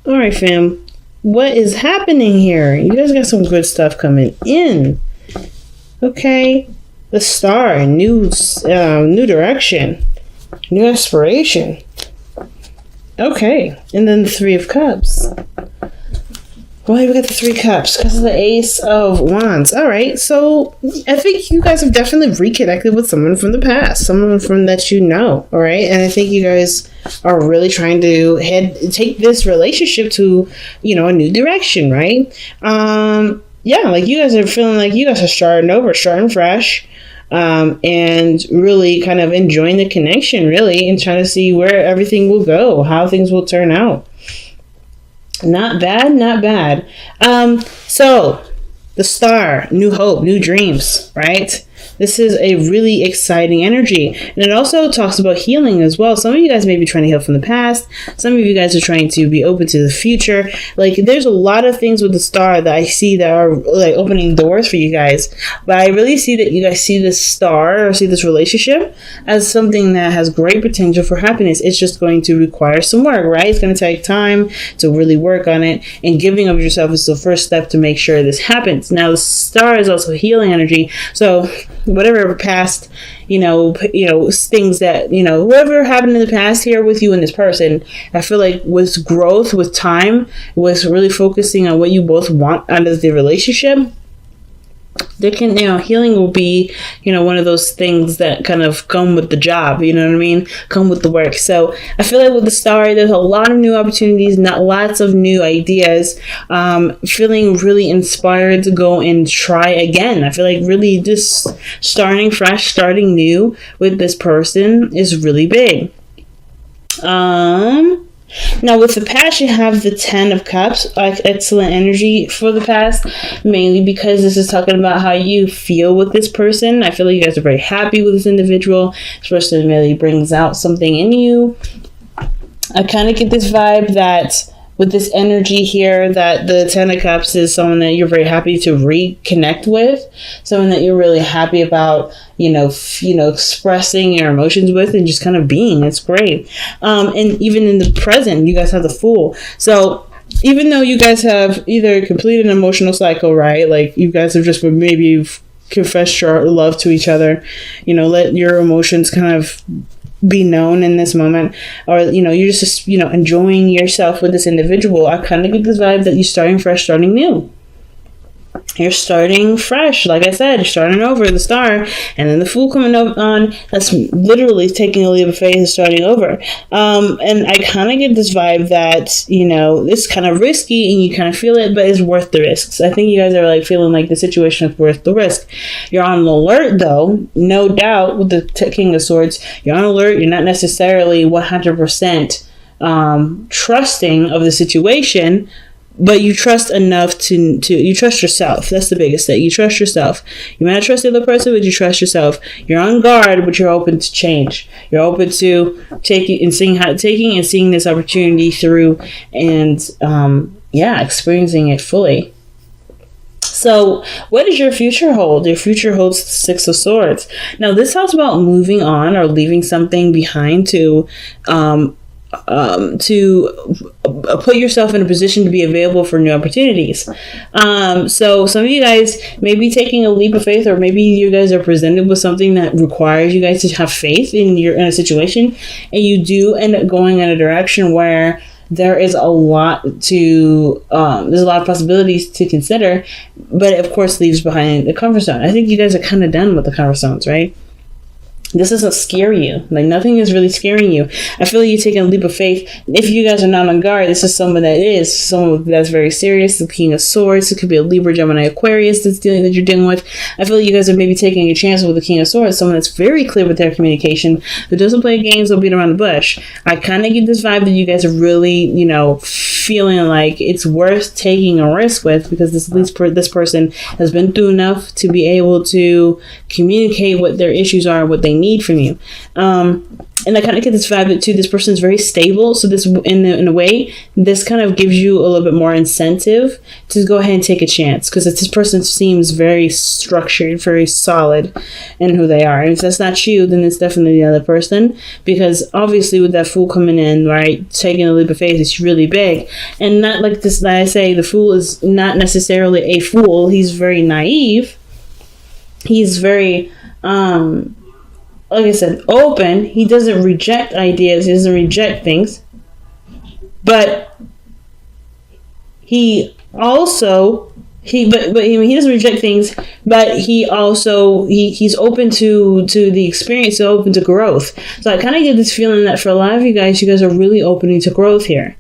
All right, fam. What is happening here? You guys got some good stuff coming in. Okay. The Star, new direction, new aspiration. Okay. And then the Three of Cups. Why we got the Three Cups? Because of the Ace of Wands. All right. So I think you guys have definitely reconnected with someone from the past, someone from that you know. All right. And I think you guys are really trying to take this relationship to, a new direction, right? Yeah, like you guys are feeling like you guys are starting fresh, and really kind of enjoying the connection, really, and trying to see where everything will go, how things will turn out. Not bad, not bad. So the Star, new hope, new dreams, right? This is a really exciting energy. And it also talks about healing as well. Some of you guys may be trying to heal from the past. Some of you guys are trying to be open to the future. Like, there's a lot of things with the Star that I see that are like opening doors for you guys. But I really see that you guys see this Star or see this relationship as something that has great potential for happiness. It's just going to require some work, right? It's going to take time to really work on it. And giving of yourself is the first step to make sure this happens. Now, the Star is also healing energy. So whatever past, things that, whatever happened in the past here with you and this person, I feel like with growth, with time, with really focusing on what you both want out of the relationship, there can, healing will be, one of those things that kind of come with the job, you know what I mean? Come with the work. So I feel like with the Star, there's a lot of new opportunities, not lots of new ideas, feeling really inspired to go and try again. I feel like really just starting fresh, starting new with this person is really big. Now, with the past, you have the Ten of Cups, excellent energy for the past, mainly because this is talking about how you feel with this person. I feel like you guys are very happy with this individual. This person really brings out something in you. I kind of get this vibe that with this energy here, that the Ten of Cups is someone that you're very happy to reconnect with, someone that you're really happy about, expressing your emotions with and just kind of being. It's great. And even in the present, you guys have the Fool. So even though you guys have either completed an emotional cycle, right? Like you guys have just maybe confessed your love to each other, let your emotions kind of be known in this moment, or you're just enjoying yourself with this individual. I kind of get this vibe that you're starting fresh, starting new. You're starting fresh, like I said, you're starting over, the Star, and then the Fool coming up on. That's literally taking a leap of faith and starting over. And I kind of get this vibe that it's kind of risky, and you kind of feel it, but it's worth the risks. I think you guys are like feeling like the situation is worth the risk. You're on alert, though, no doubt. With the King of Swords, you're on alert. You're not necessarily 100% trusting of the situation. But you trust enough to you trust yourself. That's the biggest thing. You trust yourself. You may not trust the other person, but you trust yourself. You're on guard, but you're open to change. You're open to taking and seeing this opportunity through, and experiencing it fully. So what does your future hold? Your future holds the Six of Swords. Now, this talks about moving on or leaving something behind to put yourself in a position to be available for new opportunities. So some of you guys may be taking a leap of faith, or maybe you guys are presented with something that requires you guys to have faith in a situation, and you do end up going in a direction where there is a lot to there's a lot of possibilities to consider, but it of course leaves behind the comfort zone. I think you guys are kind of done with the comfort zones, right? This doesn't scare you. Like, nothing is really scaring you. I feel like you're taking a leap of faith. If you guys are not on guard, this is someone that's very serious. The King of Swords. It could be a Libra, Gemini, Aquarius that you're dealing with. I feel like you guys are maybe taking a chance with the King of Swords, someone that's very clear with their communication, who doesn't play games or beat around the bush. I kind of get this vibe that you guys are really, feeling like it's worth taking a risk with, because this person has been through enough to be able to communicate what their issues are, what they need from you. And I kind of get this vibe that too, this person is very stable. So this, in a way, this kind of gives you a little bit more incentive to go ahead and take a chance, because this person seems very structured, very solid in who they are. And if that's not you, then it's definitely the other person, because obviously with that Fool coming in, right, taking a leap of faith, it's really big. And not like this, like I say, the Fool is not necessarily a fool. He's very naive. He's very, like I said, open. He doesn't reject ideas. He doesn't reject things. But he also, he doesn't reject things, but he also, he's open to the experience, so open to growth. So I kind of get this feeling that for a lot of you guys are really opening to growth here.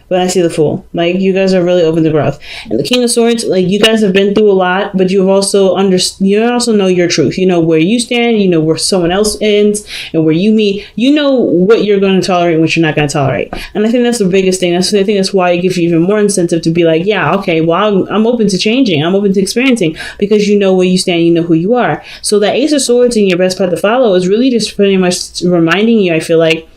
When I see the Fool, like, you guys are really open to growth. And the King of Swords, like, you guys have been through a lot, but you also know your truth. You know where you stand, you know where someone else ends, and where you meet. You know what you're going to tolerate and what you're not going to tolerate. And I think that's the biggest thing. I think that's why it gives you even more incentive to be like, yeah, okay, well, I'm open to changing. I'm open to experiencing, because you know where you stand, you know who you are. So that Ace of Swords in your best path to follow is really just pretty much reminding you, I feel like,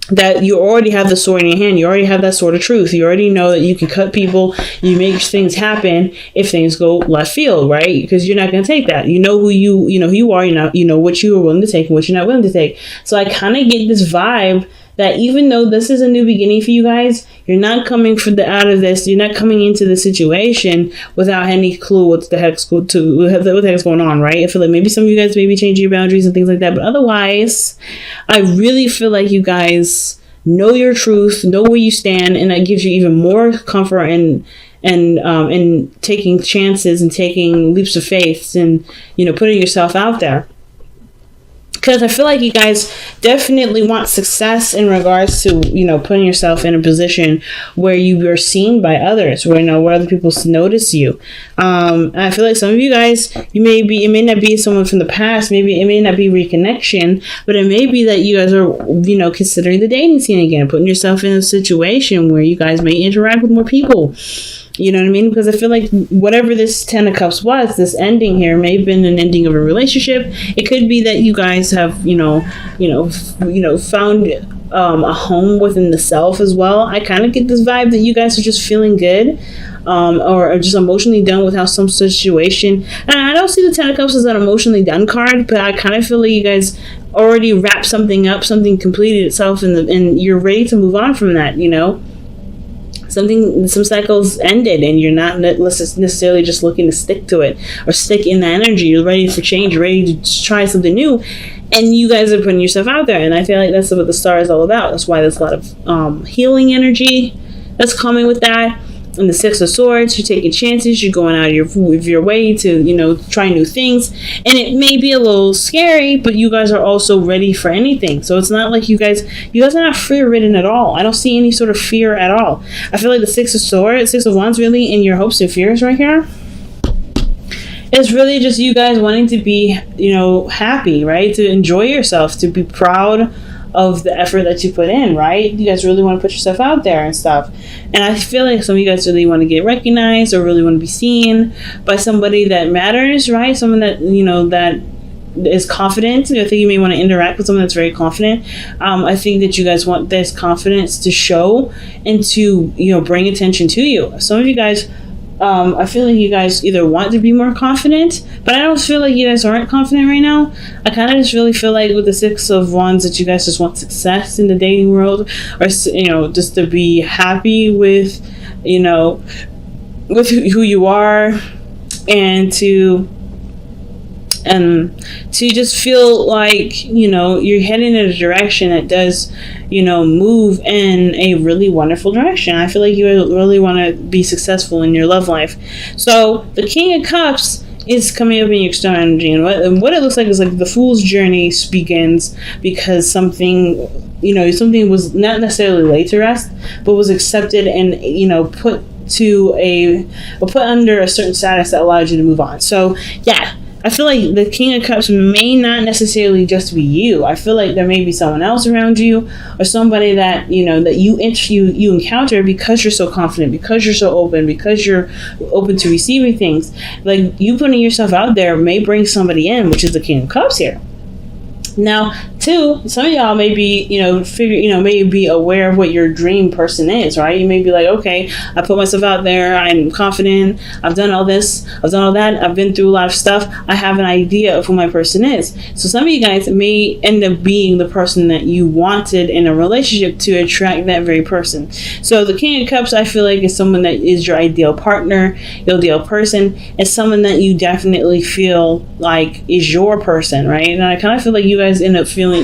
that you already have the sword in your hand. You already have that sword of truth. You already know that you can cut people. You make things happen if things go left field, right? Because you're not going to take that. You know who you are. You know what you are willing to take and what you're not willing to take. So I kind of get this vibe that even though this is a new beginning for you guys, you're not coming out of this. You're not coming into the situation without any clue what the heck's going on, right? I feel like maybe some of you guys may be changing your boundaries and things like that, but otherwise, I really feel like you guys know your truth, know where you stand, and that gives you even more comfort and taking chances and taking leaps of faith and putting yourself out there. Because I feel like you guys definitely want success in regards to, putting yourself in a position where you are seen by others, where other people notice you. I feel like some of you guys, it may not be someone from the past, maybe it may not be reconnection, but it may be that you guys are, considering the dating scene again, putting yourself in a situation where you guys may interact with more people. You know what I mean? Because I feel like whatever this Ten of Cups was, this ending here may have been an ending of a relationship. It could be that you guys have, found a home within the self as well. I kind of get this vibe that you guys are just feeling good, or are just emotionally done with how some situation. And I don't see the Ten of Cups as an emotionally done card, but I kind of feel like you guys already wrapped something up, something completed itself, and you're ready to move on from that. Some cycles ended, and you're not necessarily just looking to stick to it or stick in the energy. You're ready for change. You're ready to try something new, and you guys are putting yourself out there. And I feel like that's what the star is all about. That's why there's a lot of healing energy that's coming with that. And the Six of Swords, you're taking chances, you're going out of your way to, try new things. And it may be a little scary, but you guys are also ready for anything. So it's not like you guys are not fear-ridden at all. I don't see any sort of fear at all. I feel like the Six of Wands really in your hopes and fears right here. It's really just you guys wanting to be, happy, right? To enjoy yourself, to be proud of the effort that you put in, right? You guys really want to put yourself out there and stuff. And I feel like some of you guys really want to get recognized or really want to be seen by somebody that matters, right? Someone that, that is confident. I think you may want to interact with someone that's very confident. I think that you guys want this confidence to show and to, bring attention to you. Some of you guys, I feel like you guys either want to be more confident, but I don't feel like you guys aren't confident right now. I kind of just really feel like with the Six of Wands that you guys just want success in the dating world, or just to be happy with, with who you are, and to just feel like, you're heading in a direction that does, move in a really wonderful direction. I feel like you really want to be successful in your love life. So the King of Cups is coming up in your external energy, and what it looks like is like the Fool's journey begins because something was not necessarily laid to rest, but was accepted and, put under a certain status that allowed you to move on. So yeah, I feel like the King of Cups may not necessarily just be you. I feel like there may be someone else around you, or somebody that that you encounter because you're so confident, because you're so open, because you're open to receiving things. Like, you putting yourself out there may bring somebody in, which is the King of Cups here. Now, Two, some of y'all may be, may be aware of what your dream person is, right? You may be like, okay, I put myself out there, I'm confident, I've done all this, I've done all that, I've been through a lot of stuff, I have an idea of who my person is. So some of you guys may end up being the person that you wanted in a relationship to attract that very person. So the King of Cups, I feel like, is someone that is your ideal partner, your ideal person. It's someone that you definitely feel like is your person, right? And I kind of feel like you guys end up feeling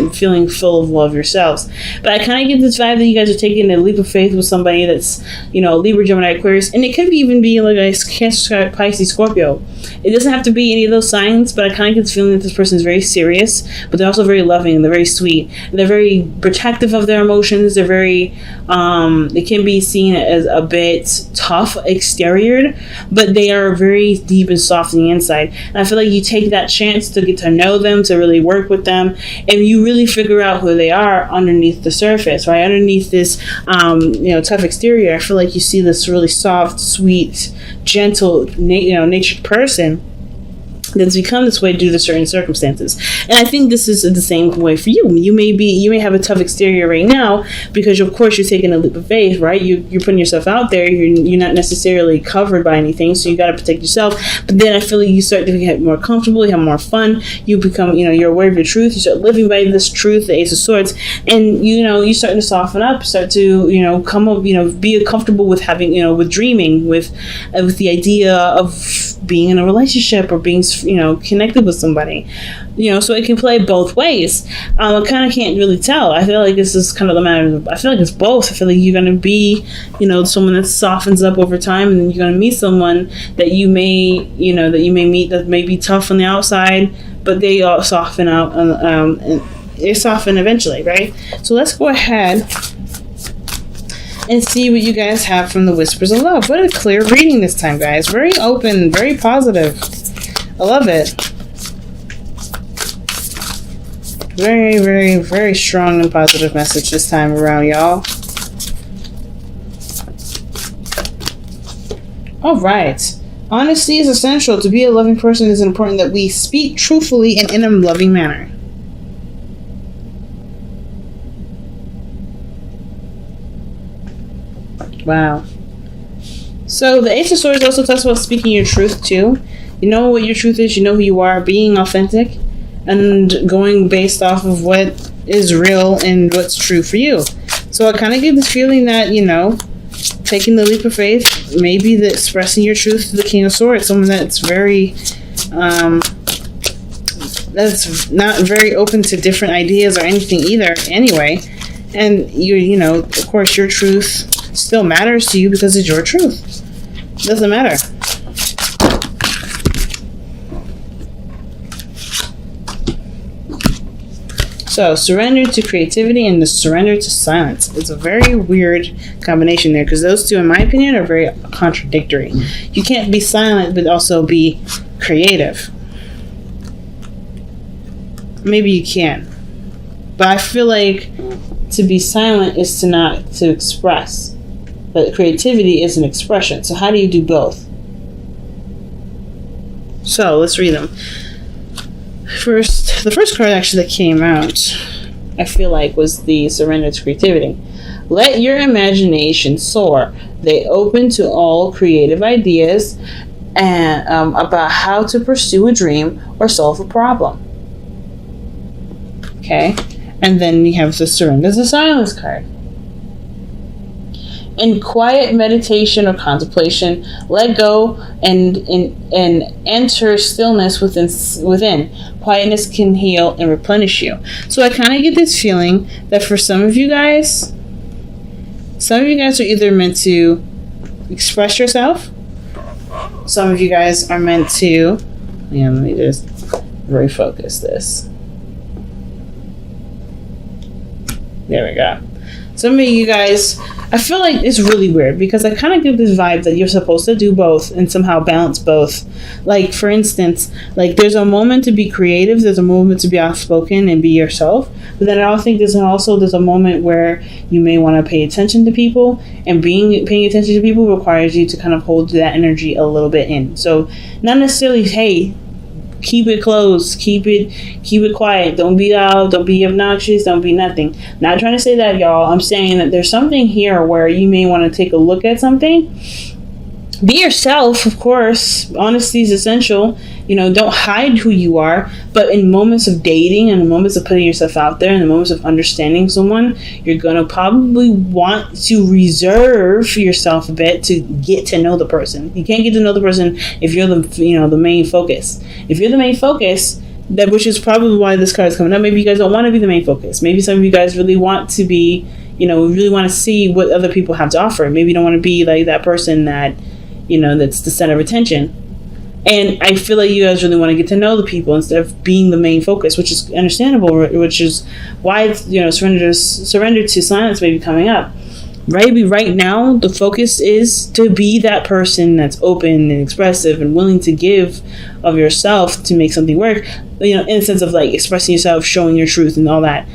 full of love yourselves. But I kind of get this vibe that you guys are taking a leap of faith with somebody that's, Libra, Gemini, Aquarius, and it could even be like a Cancer, Pisces, Scorpio. It doesn't have to be any of those signs, but I kind of get this feeling that this person is very serious, but they're also very loving and they're very sweet. And they're very protective of their emotions. They're very, they can be seen as a bit tough exterior, but they are very deep and soft on the inside. And I feel like you take that chance to get to know them, to really work with them, and you really figure out who they are underneath the surface, right? Underneath this, tough exterior, I feel like you see this really soft, sweet, gentle, natured person that's become this way due to certain circumstances. And I think this is the same way for you. You may have a tough exterior right now because of course you're taking a leap of faith, right? You're putting yourself out there. You're not necessarily covered by anything, so you got to protect yourself. But then I feel like you start to get more comfortable, you have more fun, you become, you're aware of your truth, you start living by this truth, the Ace of Swords, and you start to soften up, start to come up, be comfortable with having, with dreaming, with the idea of being in a relationship or being connected with somebody, so it can play both ways. I kind of can't really tell. I feel like this is kind of the matter. I feel like it's both. I feel like you're going to be, someone that softens up over time, and then you're going to meet someone that you may meet that may be tough on the outside, but they all soften out, and they soften eventually, right? So let's go ahead and see what you guys have from the Whispers of Love. What a clear reading this time, guys. Very open, very positive. I love it. Very, very, very strong and positive message this time around, y'all. All right. Honesty is essential. To be a loving person, it is important that we speak truthfully and in a loving manner. Wow. So the Ace of Swords also talks about speaking your truth too. You know what your truth is, you know who you are, being authentic, and going based off of what is real and what's true for you. So I kind of get this feeling that, taking the leap of faith, maybe the expressing your truth to the King of Swords, someone that's very, that's not very open to different ideas or anything either anyway. And of course your truth still matters to you because it's your truth. It doesn't matter. So, surrender to creativity and the surrender to silence. It's a very weird combination there because those two, in my opinion, are very contradictory. You can't be silent but also be creative. Maybe you can. But I feel like to be silent is to express. But creativity is an expression. So how do you do both? So let's read them. The first card actually that came out, I feel like, was the surrender to creativity. Let your imagination soar. They open to all creative ideas and about how to pursue a dream or solve a problem. Okay, and then you have the surrender to silence card. In quiet meditation or contemplation, let go and enter stillness within. Quietness can heal and replenish you. So I kind of get this feeling that for some of you guys are either meant to express yourself. Some of you guys are meant to, let me just refocus this. There we go. Some of you guys, I feel like it's really weird because I kind of get this vibe that you're supposed to do both and somehow balance both. Like, for instance, like there's a moment to be creative, there's a moment to be outspoken and be yourself. But then I think there's a moment where you may want to pay attention to people, and paying attention to people requires you to kind of hold that energy a little bit in. So not necessarily, hey, Keep it close. Keep it quiet. Don't be loud. Don't be obnoxious. Don't be nothing. Not trying to say that, y'all. I'm saying that there's something here where you may want to take a look at something. Be yourself, of course. Honesty is essential. Don't hide who you are. But in moments of dating and in moments of putting yourself out there and in moments of understanding someone, you're going to probably want to reserve yourself a bit to get to know the person. You can't get to know the person if you're the main focus. If you're the main focus, which is probably why this card is coming up. Maybe you guys don't want to be the main focus. Maybe some of you guys really want to be, really want to see what other people have to offer. Maybe you don't want to be like that person that, that's the center of attention. And I feel like you guys really want to get to know the people instead of being the main focus, which is understandable, which is why, surrender to silence may be coming up. Maybe right now, the focus is to be that person that's open and expressive and willing to give of yourself to make something work, in the sense of like expressing yourself, showing your truth and all that.